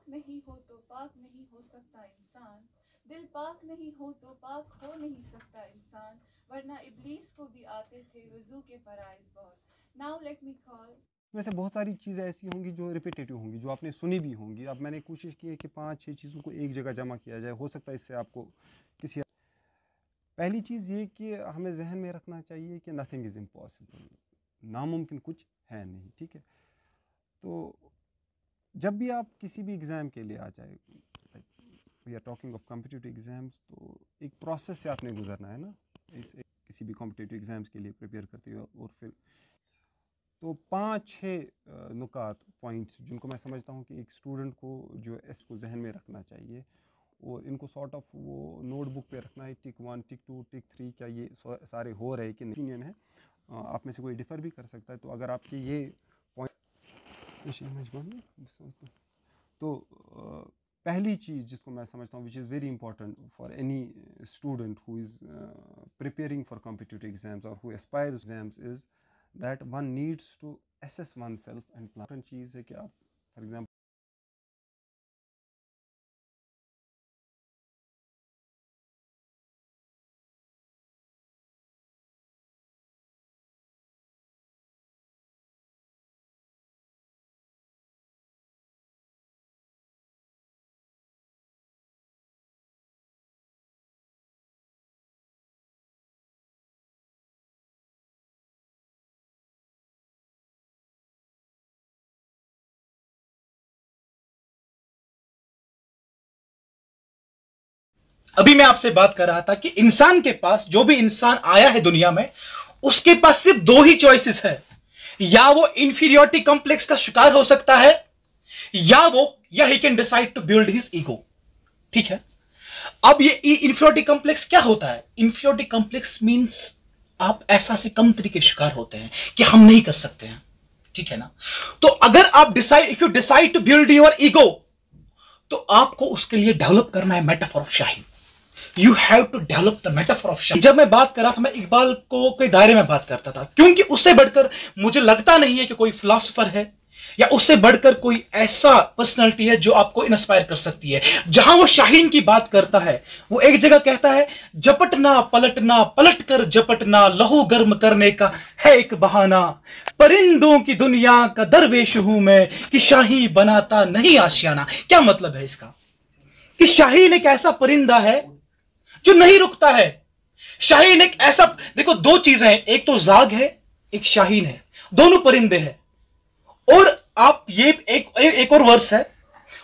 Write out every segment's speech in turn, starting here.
नहीं हो तो पाक नहीं हो सकता इंसान, दिल पाक नहीं हो तो पाक हो नहीं सकता इंसान, वरना इब्लीस को भी आते थे वजू के फराइज बहुत। Now let me call. वैसे बहुत सारी चीज़ें ऐसी होंगी जो रिपीटेटिव होंगी, जो आपने सुनी भी होंगी। अब मैंने कोशिश की है कि 5-6 चीज़ों को एक जगह जमा किया जाए। हो सकता है इससे आपको किसी पहली चीज़ ये कि हमें जहन में रखना चाहिए कि नथिंग इज़ इम्पॉसिबल, नामुमकिन कुछ है नहीं, ठीक है। तो जब भी आप किसी भी एग्ज़ाम के लिए आ जाए, we are talking of competitive exams, तो एक प्रोसेस से आपने गुजरना है ना किसी भी कॉम्पिटिटिव एग्ज़ाम्स के लिए प्रिपेयर करते हुए। और फिर तो 5-6 नुकात पॉइंट्स जिनको मैं समझता हूँ कि एक स्टूडेंट को जो इसको जहन में रखना चाहिए, और इनको सॉर्ट ऑफ वो नोटबुक पे रखना है। टिक 1, टिक 2, टिक 3, क्या ये सारे हो रहे कि नहीं है। आप में से कोई डिफ़र भी कर सकता है। तो अगर आपके ये पॉइंट तो पहली चीज़ जिसको मैं समझता हूँ which is very important for any student who is preparing for competitive exams और who aspires exams is that one needs to assess one self and plan. चीज़ है कि आप फॉर एग्जाम्पल अभी मैं आपसे बात कर रहा था कि इंसान के पास, जो भी इंसान आया है दुनिया में, उसके पास सिर्फ दो ही चॉइसेस है। या वो इंफीरियोरिटी कॉम्प्लेक्स का शिकार हो सकता है, या he can decide to build his ego. ठीक है। अब ये इंफीरियोरिटी कॉम्प्लेक्स क्या होता है? इंफीरियोरिटी कॉम्प्लेक्स मींस आप एहसास कमतरी के शिकार होते हैं कि हम नहीं कर सकते हैं। ठीक है ना। तो अगर आप if you decide to build your ego, तो आपको उसके लिए डेवलप करना है metaphor of shaheen. You have to develop the metaphor of shaheen. जब मैं बात कर रहा था, मैं इकबाल को के दायरे में बात करता था, क्योंकि उससे बढ़कर मुझे लगता नहीं है कि कोई फिलोसोफर है या उससे बढ़कर कोई ऐसा पर्सनालिटी है जो आपको इंस्पायर कर सकती है। जहां वो शाहीन की बात करता है, वो एक जगह कहता है, जपटना पलटना, पलट कर जपटना, लहू गर्म करने का है एक बहाना, परिंदों की दुनिया का दरवेश हूं मैं, कि शाही बनाता नहीं आशियाना। क्या मतलब है इसका? कि शाहीन एक ऐसा परिंदा है जो नहीं रुकता है। शाहीन एक ऐसा, देखो दो चीजें हैं, एक तो जाग है, एक शाहीन है, दोनों परिंदे हैं। और आप ये एक और वर्स है,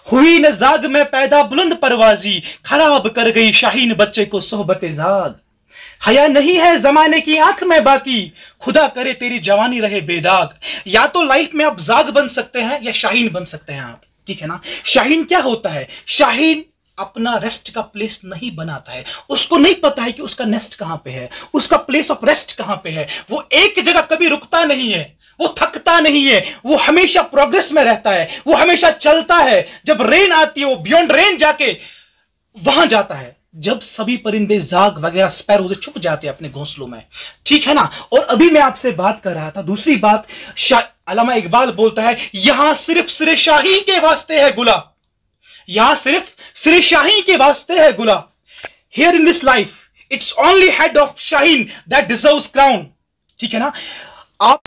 हुई न जाग में पैदा बुलंद परवाजी, खराब कर गई शाहीन बच्चे को सोहबत जाग, हया नहीं है जमाने की आंख में बाकी, खुदा करे तेरी जवानी रहे बेदाग। या तो लाइफ में आप जाग बन सकते हैं या शाहीन बन सकते हैं आप। ठीक है ना। शाहीन क्या होता है? शाहीन अपना रेस्ट का प्लेस नहीं बनाता है। उसको नहीं पता है कि उसका नेस्ट कहां पे है, उसका प्लेस ऑफ रेस्ट कहां पे है। वो एक जगह कभी रुकता नहीं है, वो थकता नहीं है, वो हमेशा प्रोग्रेस में रहता है, वो हमेशा चलता है। जब रेन आती है, वो बियॉन्ड रेन जाके वहां जाता है। जब सभी परिंदे, जाग वगैरह, स्पैरोज़ छुप जाते हैं अपने घोंसलों में। ठीक है ना। और अभी मैं आपसे बात कर रहा था, दूसरी बात, अल्लामा इकबाल बोलता है, यहां सिर्फ सिरे शाही के वास्ते है गुला, यहां सिर्फ सिरे शाही के वास्ते है गुला। Here in this life it's only head of Shaheen that deserves crown. ठीक है ना। आप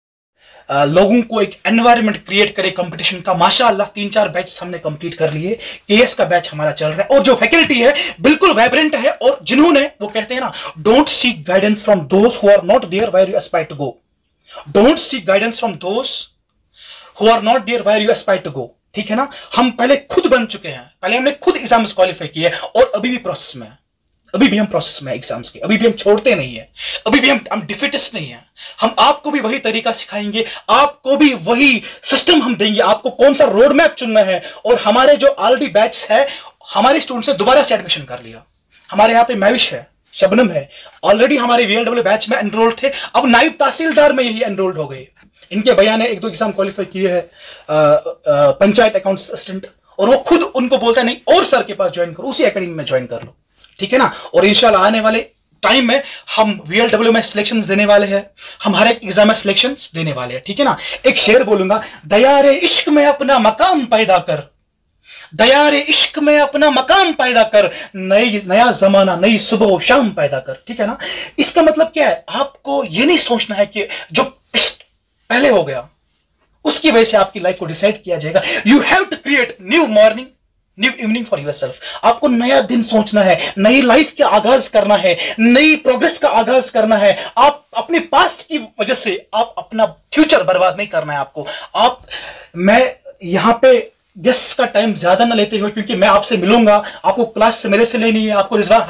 लोगों को एक एनवायरनमेंट क्रिएट करे कंपटीशन का। माशाअल्लाह 3-4 बैच हमने कंप्लीट कर लिए। केएस का बैच हमारा चल रहा है और जो फैकल्टी है बिल्कुल वाइब्रेंट है। और जिन्होंने, वो कहते हैं ना, don't seek guidance from those who are not there where you aspire to go. Don't seek guidance from those who are not there where you aspire to go. ठीक है ना। हम पहले खुद बन चुके हैं, पहले हमने खुद एग्जाम्स क्वालिफाई किए और अभी भी प्रोसेस में है। अभी भी हम प्रोसेस में एग्जाम्स के, अभी भी हम छोड़ते नहीं है, अभी भी हम डिफिटिस्ट नहीं है। हम आपको भी वही तरीका सिखाएंगे, आपको भी वही सिस्टम हम देंगे, आपको कौन सा रोड मैप चुनना है। और हमारे जो ऑलरेडी बैच है, हमारे स्टूडेंट्स ने दोबारा से एडमिशन कर लिया। हमारे यहाँ पे मैविश है, शबनम है, ऑलरेडी हमारे वीएलडब्ल्यू बैच में एनरोल्ड थे, अब नायब तहसीलदार में यही एनरोल्ड हो गए। इनके भैया ने 1-2 एग्जाम क्वालिफाई किए हैं, पंचायत अकाउंट असिस्टेंट, और वो खुद उनको बोलता है, नहीं और सर के पास ज्वाइन करो, उसी एकेडमी में ज्वाइन कर लो। ठीक है ना। और इंशाल्लाह आने वाले टाइम में हम वीएलडब्ल्यू में सिलेक्शंस देने वाले हैं, हम हर एक एग्जाम में सिलेक्शंस देने वाले हैं। ठीक है ना। एक शेर बोलूंगा, दयारे इश्क में अपना मकाम पैदा कर, दयारे इश्क में अपना मकाम पैदा कर, नया जमाना नई सुबह और शाम पैदा कर। ठीक है ना? इसका मतलब क्या है? आपको ये नहीं सोचना है कि जो पहले हो गया उसकी वजह से आपकी लाइफ को डिसाइड किया जाएगा। You have to create new morning new evening for yourself. आपको नया दिन सोचना है, नई लाइफ का आगाज करना है, नई प्रोग्रेस का आगाज करना है। आप अपने पास्ट की वजह से आप अपना फ्यूचर बर्बाद नहीं करना है आपको। मैं यहां पे गेस्ट का टाइम ज्यादा ना लेते हुए, क्योंकि मैं आपसे मिलूंगा, आपको क्लास से मेरे से लेनी है, आपको रिजवान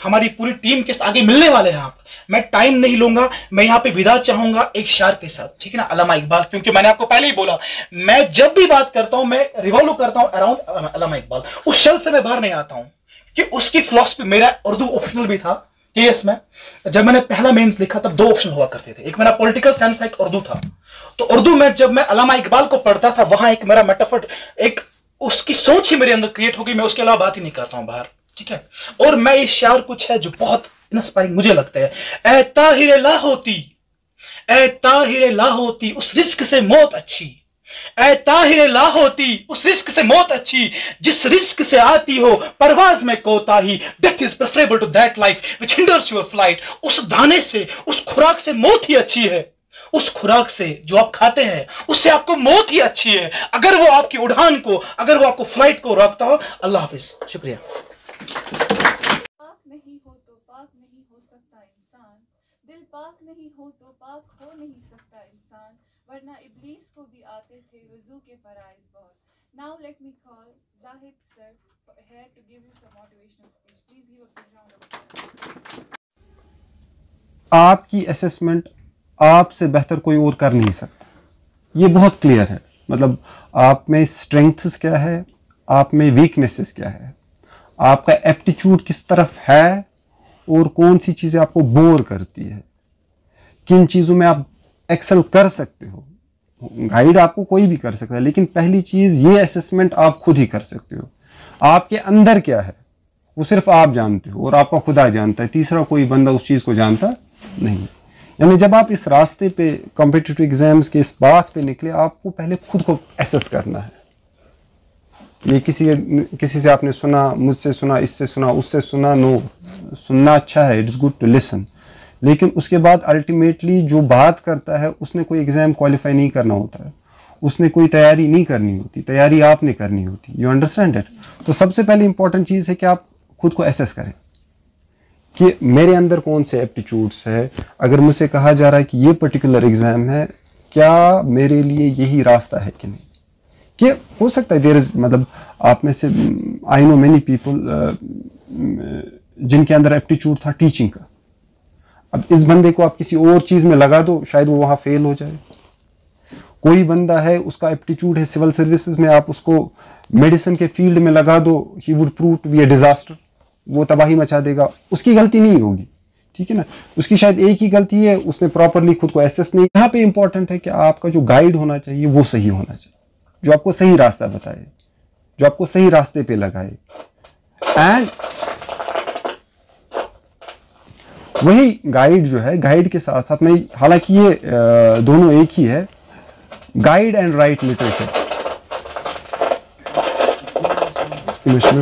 हमारी पूरी टीम के आगे मिलने वाले हैं आप। मैं टाइम नहीं लूंगा, मैं यहाँ पे विदा चाहूंगा एक शायर के साथ, ठीक है ना? अल्लामा इकबाल, क्योंकि मैंने आपको पहले ही बोला मैं जब भी बात करता हूं मैं रिवॉल्व करता हूं अराउंड अल्लामा इकबाल। उस शब्द से मैं बाहर नहीं आता हूं कि उसकी फिलॉसफी, मेरा उर्दू ऑप्शनल भी था केएस में। जब मैंने पहला मेंस लिखा तब 2 ऑप्शन हुआ करते थे, एक मेरा पॉलिटिकल साइंस था, एक उर्दू था। तो उर्दू में जब मैं अल्लामा इकबाल को पढ़ता था, वहां एक मेरा मेटाफर, एक उसकी सोच ही मेरे अंदर क्रिएट हो गई। मैं उसके अलावा बात ही नहीं करता हूं बाहर, ठीक है? और मैं ये शायर कुछ है जो बहुत इंस्पायरिंग मुझे लगता है। ए ताहिरे ला होती, ए ताहिरे ला होती उस रिस्क से मौत अच्छी, ए ताहिरे ला होती उस रिस्क से मौत अच्छी, जिस रिस्क से आती हो परवाज में कोताही, death is preferable to that life which hinders your flight. उस दाने से, उस खुराक से मौत ही अच्छी है, उस खुराक से जो आप खाते हैं उससे आपको मौत ही अच्छी है, अगर वो आपकी उड़ान को, अगर वो आपको फ्लाइट को रोकता हो। अल्लाह हाफिज, शुक्रिया। पाक नहीं हो तो पाक नहीं हो सकता इंसान, दिल पाक नहीं हो तो पाक हो नहीं सकता इंसान, वरना इब्लीस को भी आते थे वजू के फराइज बहुत। Now let me call Zahid sir here to give you some motivational speech. Please give a big round of applause. आपकी असेसमेंट आपसे बेहतर कोई और कर नहीं सकता, ये बहुत क्लियर है। मतलब आप में स्ट्रेंथ्स क्या है, आप में वीकनेसेस क्या है, आपका एप्टीट्यूड किस तरफ है, और कौन सी चीज़ें आपको बोर करती है, किन चीज़ों में आप एक्सेल कर सकते हो। गाइड आपको कोई भी कर सकता है, लेकिन पहली चीज़ ये असेसमेंट आप खुद ही कर सकते हो। आपके अंदर क्या है वो सिर्फ आप जानते हो और आपका खुदा जानता है, तीसरा कोई बंदा उस चीज़ को जानता नहीं। यानी जब आप इस रास्ते पे कॉम्पिटिटिव एग्जाम्स के इस बात पे निकले, आपको पहले खुद को एसेस करना है। ये किसी से आपने सुना, मुझसे सुना, इससे सुना, उससे सुना, नो, सुनना अच्छा है, it is good to listen, लेकिन उसके बाद अल्टीमेटली जो बात करता है उसने कोई एग्ज़ाम क्वालिफाई नहीं करना होता है, उसने कोई तैयारी नहीं करनी होती, तैयारी आपने करनी होती। You understand it? तो सबसे पहले इंपॉर्टेंट चीज़ है कि आप खुद को एसेस करें कि मेरे अंदर कौन से एप्टीट्यूड्स है। अगर मुझसे कहा जा रहा है कि ये पर्टिकुलर एग्ज़ाम है, क्या मेरे लिए यही रास्ता है कि नहीं? कि हो सकता है देयर इज, मतलब आप में से आई नो मेनी पीपल जिनके अंदर एप्टीट्यूड था टीचिंग का। अब इस बंदे को आप किसी और चीज़ में लगा दो, शायद वो वहाँ फेल हो जाए। कोई बंदा है उसका एप्टीट्यूड है सिविल सर्विसेज में, आप उसको मेडिसिन के फील्ड में लगा दो, he would prove to be a disaster, वो तबाही मचा देगा। उसकी गलती नहीं होगी, ठीक है ना? उसकी शायद एक ही गलती है, उसने प्रॉपरली खुद को एसेस नहीं। यहाँ पे इंपॉर्टेंट है कि आपका जो गाइड होना चाहिए वो सही होना चाहिए, जो आपको सही रास्ता बताए, जो आपको सही रास्ते पे लगाए। एंड वही गाइड जो है, गाइड के साथ साथ में, हालांकि ये दोनों एक ही है, guide and right literature.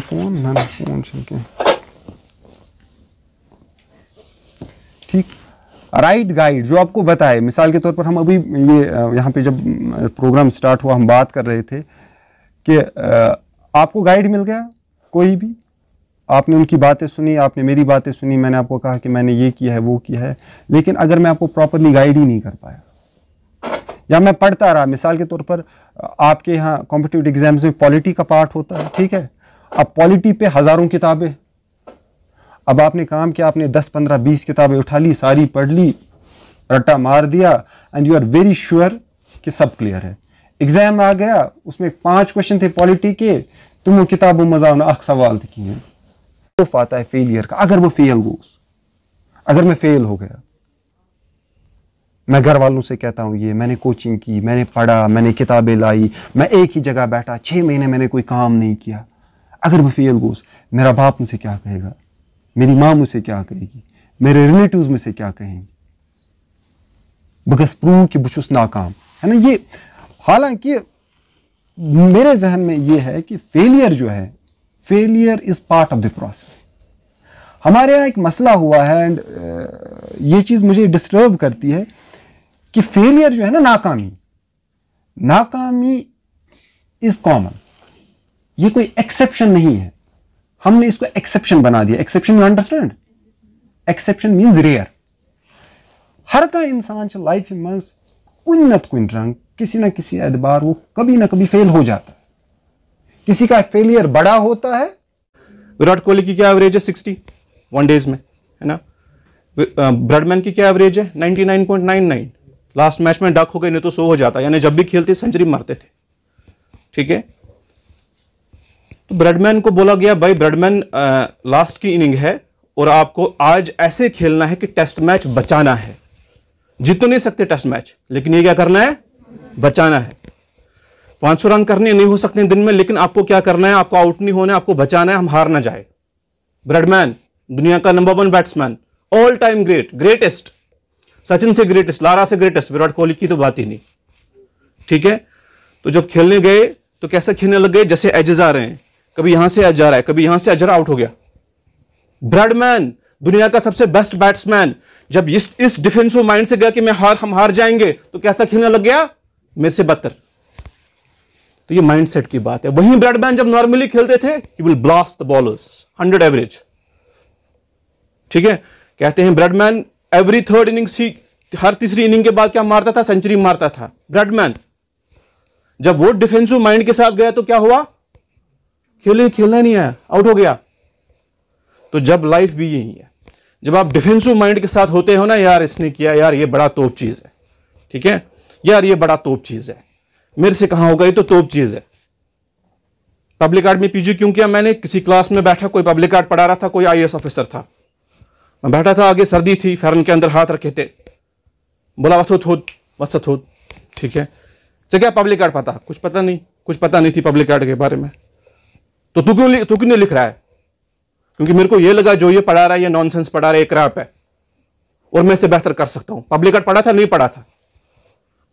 Phone ठीक, राइट गाइड जो आपको बताए। मिसाल के तौर पर हम अभी ये यहाँ पे जब प्रोग्राम स्टार्ट हुआ हम बात कर रहे थे कि आपको गाइड मिल गया कोई भी, आपने उनकी बातें सुनी, आपने मेरी बातें सुनी, मैंने आपको कहा कि मैंने ये किया है, वो किया है, लेकिन अगर मैं आपको प्रॉपरली गाइड ही नहीं कर पाया, या मैं पढ़ता रहा, मिसाल के तौर पर आपके यहाँ कॉम्पिटिटिव एग्जाम्स में पॉलिटी का पार्ट होता है, ठीक है? अब पॉलिटी पे हज़ारों किताबें, अब आपने काम किया, आपने 10, 15, 20 किताबें उठा ली, सारी पढ़ ली, रट्टा मार दिया, and you are very sure कि सब क्लियर है। एग्जाम आ गया, उसमें 5 क्वेश्चन थे पॉलिटी के, तुम वो किताबों मजा आख सवाल किए। खौफ आता है फेलियर का, अगर वो फेल गोस, अगर मैं फेल हो गया, मैं घर वालों से कहता हूँ ये मैंने कोचिंग की, मैंने पढ़ा, मैंने किताबें लाई, मैं एक ही जगह बैठा, 6 महीने मैंने कोई काम नहीं किया, अगर मैं फेल गोस, मेरा बाप मुझसे क्या कहेगा, मेरी माँ मुझसे क्या कहेगी, मेरे रिलेटिव्स मुझसे क्या कहेंगे, बगस प्रूव कि बुशुस नाकाम है ना। ये हालांकि मेरे जहन में ये है कि फेलियर जो है, failure is part of the process. हमारे यहाँ एक मसला हुआ है एंड ये चीज़ मुझे डिस्टर्ब करती है कि फेलियर जो है ना, नाकामी इज कॉमन, ये कोई एक्सेप्शन नहीं है। हमने इसको एक्सेप्शन बना दिया। Exception, you understand? Exception means rare. हर का इंसान लाइफ में कुन नत कुन रंग किसी ना किसी एतबार वो कभी ना कभी फेल हो जाता है। किसी का फेलियर बड़ा होता है। विराट कोहली की क्या एवरेज है? 60 वनडेज में, है ना। ब्रैडमैन की क्या एवरेज है? 99.99। लास्ट मैच में डक हो गए, नहीं तो 100 हो जाता, यानी जब भी खेलते सेंचुरी मारते थे। ठीक है, तो ब्रैडमैन को बोला गया भाई ब्रैडमैन लास्ट की इनिंग है और आपको आज ऐसे खेलना है कि टेस्ट मैच बचाना है। जीत तो नहीं सकते टेस्ट मैच, लेकिन ये क्या करना है? बचाना है। 500 रन करने नहीं हो सकते दिन में, लेकिन आपको क्या करना है? आपको आउट नहीं होना है, आपको बचाना है, हम हार ना जाए। ब्रैडमैन दुनिया का number 1 batsman, all time greatest, Sachin से ग्रेटेस्ट, लारा से ग्रेटेस्ट, विराट कोहली की तो बात ही नहीं। ठीक है, तो जब खेलने गए तो कैसे खेलने लग गए? जैसे एजेस आ रहे हैं, कभी यहां से एज आ रहा है, कभी यहां से एज आउट हो गया। ब्रैडमैन दुनिया का सबसे बेस्ट बैट्समैन, जब इस डिफेंसिव माइंड से गया कि हम हार जाएंगे, तो कैसा खेलने लग गया? मेरे से बदतर। तो ये माइंडसेट की बात है। वहीं ब्रैडमैन जब नॉर्मली खेलते थे, he will blast the bowlers, 100 average. ठीक है, कहते हैं ब्रैडमैन एवरी थर्ड इनिंग, हर तीसरी इनिंग के बाद क्या मारता था? सेंचुरी मारता था ब्रैडमैन। जब वो डिफेंसिव माइंड के साथ गया तो क्या हुआ? खेलना नहीं है, आउट हो गया। तो जब लाइफ भी यही है, जब आप डिफेंसिव माइंड के साथ होते हो ना, यार इसने किया, यार ये बड़ा तोप चीज है। ठीक है, यार ये बड़ा तोप चीज है, मेरे से कहां होगा, ये तो तोप चीज है। पब्लिक आर्ट में पीजी क्यों किया मैंने? किसी क्लास में बैठा, कोई पब्लिक आर्ट पढ़ा रहा था, कोई आईएएस ऑफिसर था, मैं बैठा था, आगे सर्दी थी, फैरन के अंदर हाथ रखे थे, बोला वत्स थोद। ठीक है, क्या पब्लिक आर्ट पता? कुछ पता नहीं थी पब्लिक आर्ट के बारे में। तो तू क्यों नहीं लिख रहा है? क्योंकि मेरे को ये लगा जो ये पढ़ा रहा है ये नॉनसेंस पढ़ा रहा है, एक क्रैप है, और मैं इससे बेहतर कर सकता हूं। पब्लिक आर्ट पढ़ा था? नहीं पढ़ा था,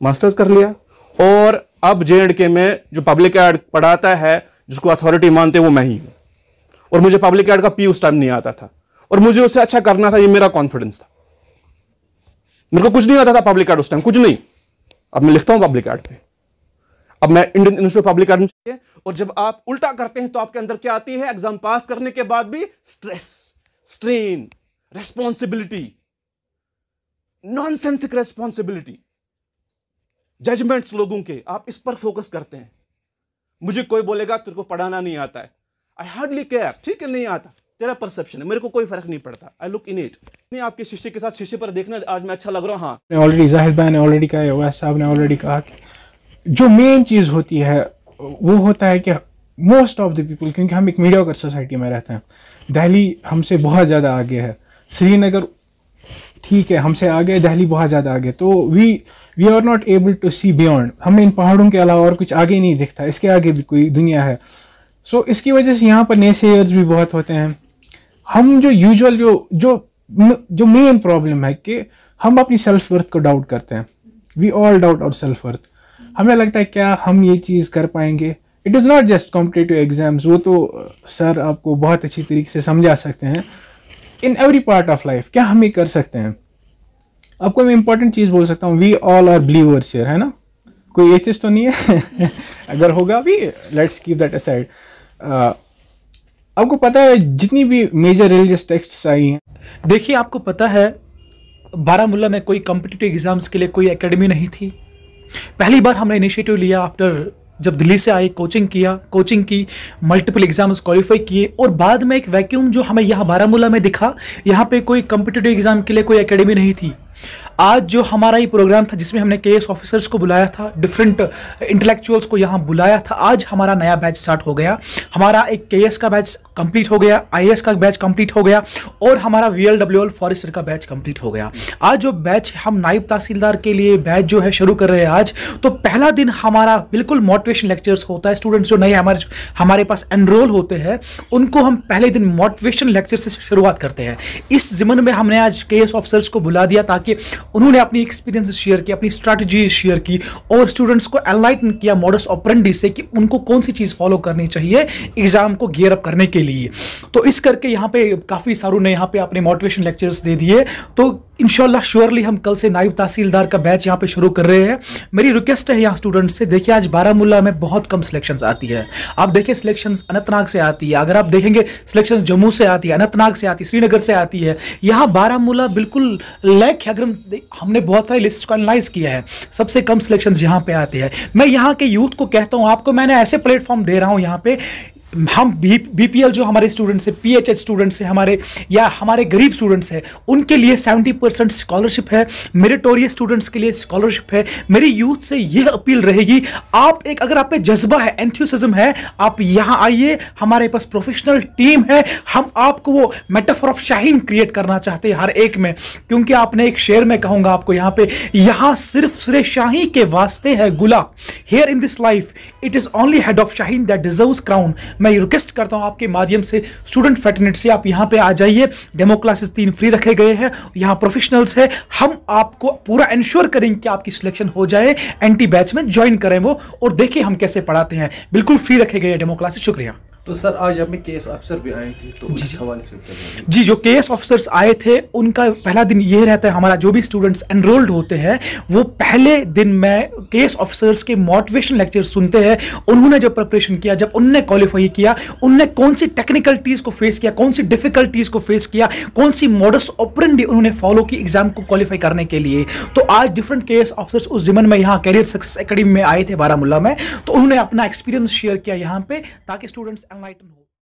मास्टर्स कर लिया, और अब J&K में जो पब्लिक आर्ट पढ़ाता है, जिसको अथॉरिटी मानते हैं, वो मैं ही हूं। और मुझे पब्लिक आर्ट का पी उस टाइम नहीं आता था, और मुझे उससे अच्छा करना था, ये मेरा कॉन्फिडेंस था। मेरे को कुछ नहीं आता था पब्लिक आर्ट उस टाइम, कुछ नहीं। अब मैं लिखता हूं पब्लिक आर्ट पे, अब मैं Indian institute of public art में। और जब आप उल्टा करते हैं तो आपके अंदर क्या आती है? एग्जाम पास करने के बाद भी stress, strain, responsibility, nonsensical responsibility, judgements लोगों के, आप इस पर फोकस करते हैं। मुझे कोई बोलेगा तेरे को पढ़ाना नहीं आता है, आई हार्डली केयर। ठीक है, नहीं आता, तेरा परसेप्शन है, मेरे को कोई फर्क नहीं पड़ता, आई लुक इन इट। नहीं, आपके शिष्य के साथ शिष्य पर देखना, आज मैं अच्छा लग रहा हूं। हाँ, ऑलरेडी जाहिद भाई ने ऑलरेडी कहा, वैस साहब ने ऑलरेडी कहा कि जो मेन चीज़ होती है वो होता है कि मोस्ट ऑफ द पीपल, क्योंकि हम एक मीडियोकर सोसाइटी में रहते हैं, दिल्ली हमसे बहुत ज़्यादा आगे है, श्रीनगर ठीक है हमसे आगे, दिल्ली बहुत ज़्यादा आगे, तो we are not able to see beyond. हमें इन पहाड़ों के अलावा और कुछ आगे नहीं दिखता, इसके आगे भी कोई दुनिया है। सो इसकी वजह से यहाँ पर नेसेयर्स भी बहुत होते हैं। हम जो यूजुअल जो मेन प्रॉब्लम है कि हम अपनी सेल्फ वर्थ को डाउट करते हैं। We all doubt our self worth. हमें लगता है क्या हम ये चीज़ कर पाएंगे। It is not just competitive exams, वो तो सर आपको बहुत अच्छी तरीके से समझा सकते हैं। In every part of life क्या हम ये कर सकते हैं। आपको मैं इंपॉर्टेंट चीज़ बोल सकता हूँ, we all are believers here, है ना, कोई एथिस्ट तो नहीं है अगर होगा भी लेट्स कीप दैट असाइड। आपको पता है जितनी भी मेजर रिलीजियस टेक्स्ट्स आई हैं, देखिए आपको पता है बारामूला में कोई कॉम्पिटिटिव एग्जाम्स के लिए कोई एकेडमी नहीं थी। पहली बार हमने इनिशिएटिव लिया आफ्टर जब दिल्ली से आए, कोचिंग की, मल्टीपल एग्जाम्स क्वालिफाई किए, और बाद में एक वैक्यूम जो हमें यहाँ बारामूला में दिखा, यहाँ पे कोई कॉम्पिटिटिव एग्जाम के लिए कोई एकेडमी नहीं थी। आज जो हमारा ये प्रोग्राम था जिसमें हमने केएस ऑफिसर्स को बुलाया था, डिफरेंट इंटेलेक्चुअल्स को यहाँ बुलाया था, आज हमारा नया बैच स्टार्ट हो गया। हमारा एक केएस का बैच कंप्लीट हो गया, आईएएस का बैच कंप्लीट हो गया, और हमारा वीएलडब्ल्यूएल फॉरेस्टर का बैच कंप्लीट हो गया। आज जो बैच हम नायब तहसीलदार के लिए बैच जो है शुरू कर रहे हैं आज, तो पहला दिन हमारा बिल्कुल मोटिवेशन लेक्चर्स होता है। स्टूडेंट्स जो नए हमारे पास एनरोल होते हैं उनको हम पहले दिन मोटिवेशन लेक्चर से शुरुआत करते हैं। इस ज़िम्न में हमने आज केएस ऑफिसर्स को बुला दिया ताकि उन्होंने अपनी एक्सपीरियंस शेयर की, अपनी स्ट्रैटेजी शेयर की और स्टूडेंट्स को एनलाइटन किया मॉडस ऑपरेंडी से कि उनको कौन सी चीज़ फॉलो करनी चाहिए एग्जाम को गियर अप करने के लिए। तो इस करके यहाँ पे काफ़ी सारों ने यहाँ पे अपने मोटिवेशन लेक्चर्स दे दिए। तो इंशाल्लाह श्योरली हम कल से नायब तहसीलदार का बैच यहाँ पे शुरू कर रहे हैं। मेरी रिक्वेस्ट है यहाँ स्टूडेंट्स से, देखिए आज बारामूला में बहुत कम सिलेक्शंस आती है। आप देखिए सिलेक्शंस अनंतनाग से आती है, अगर आप देखेंगे सिलेक्शंस जम्मू से आती है, अनंतनाग से आती है, श्रीनगर से आती है। यहाँ बारामूला बिल्कुल लैक है। अगर हमने बहुत सारी लिस्ट को एनालाइज किया है, सबसे कम सिलेक्शंस यहाँ पे आते हैं। मैं यहाँ के यूथ को कहता हूँ, आपको मैंने ऐसे प्लेटफॉर्म दे रहा हूँ यहाँ पे, हम बीपीएल जो हमारे स्टूडेंट्स हैं, पीएचएच स्टूडेंट्स हैं हमारे, या हमारे गरीब स्टूडेंट्स हैं, उनके लिए 70% स्कॉलरशिप है, मेरिटोरियस स्टूडेंट्स के लिए स्कॉलरशिप है। मेरी यूथ से यह अपील रहेगी, आप एक अगर आप पे जज्बा है, एंथुसिज्म है, आप यहाँ आइए, हमारे पास प्रोफेशनल टीम है। हम आपको वो मेटाफोर ऑफ शाहीन क्रिएट करना चाहते हैं हर एक में, क्योंकि आपने एक शेर में कहूँगा आपको यहाँ पे, यहाँ सिर्फ सिरे शाही के वास्ते है गुला, here in this life it is only head of Shaheen that deserves crown. मैं रिक्वेस्ट करता हूं आपके माध्यम से, स्टूडेंट फैटरनिटी से आप यहां पे आ जाइए। डेमो क्लासेस 3 फ्री रखे गए हैं, यहां प्रोफेशनल्स है, हम आपको पूरा इंश्योर करेंगे कि आपकी सिलेक्शन हो जाए, एंटी बैच में ज्वाइन करें वो, और देखिए हम कैसे पढ़ाते हैं। बिल्कुल फ्री रखे गए डेमो क्लासेस। शुक्रिया। तो सर आज हमें केएस अफसर भी आए थे, तो इस हवाले से जी, जो केएस ऑफिसर्स आए थे उनका पहला दिन ये रहता है, हमारा जो भी स्टूडेंट्स एनरोल्ड होते हैं वो पहले दिन में केएस ऑफिसर्स के मोटिवेशन लेक्चर सुनते हैं। उन्होंने जब प्रिपरेशन किया, जब उन्होंने क्वालिफाई किया, उन्होंने कौन सी टेक्निकलिटीज को फेस किया, कौन सी डिफिकल्टीज को फेस किया, कौन सी मॉडस ऑपरेंडी उन्होंने फॉलो की एग्जाम को क्वालिफाई करने के लिए। तो आज डिफरेंट केएस ऑफिसर्स उस जिमन में यहाँ कैरियर सक्सेस एकेडमी में आए थे बारामूला में, तो उन्होंने अपना एक्सपीरियंस शेयर किया यहाँ पे, ताकि स्टूडेंट्स एनलाइटन हो।